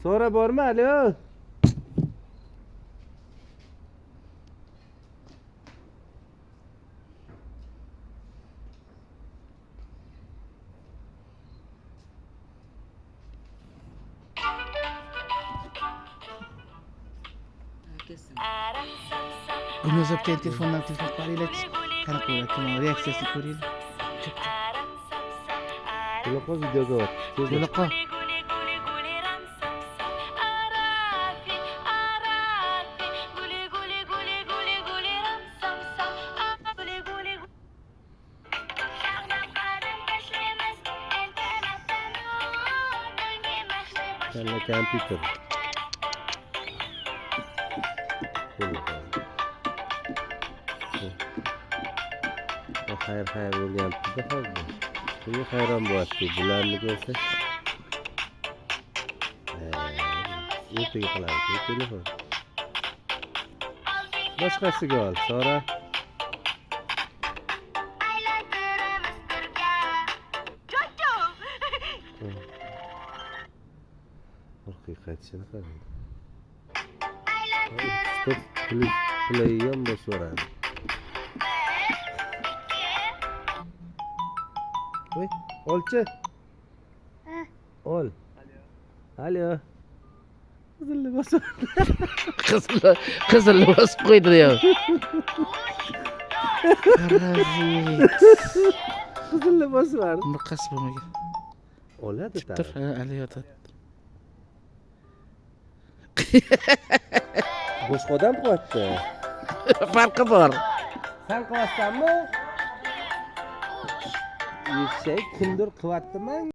Sonra borma, alo. Gülnaz Öpken telefondan telefon qilinglar. Qani ko'raylik, reaksiyasini ko'raylik. Bunaqa videoga ot. Yo'laqa. Kalla kompyuter. Xayr o'rganibdi-da hozir. Bunga hayron bo'lyapti. Bularni ko'rsa. Ertaga qilamiz, telefon. Boshqasiga ol, Sora. Haqiqatchini qarang. Stop play ham bosvoradi. Voy, olchi. Ol. Alo. Qizilni bosib. Qizil bosib qo'ydi ya. Parazit. Qizilni bosib. Miqas bo'lmagan. Oladi Tur, ali yotadi. Boshqa odam qilyapti. Farqi bor. Sen qilyapsanmi? Eshak kimdir qilyaptimi?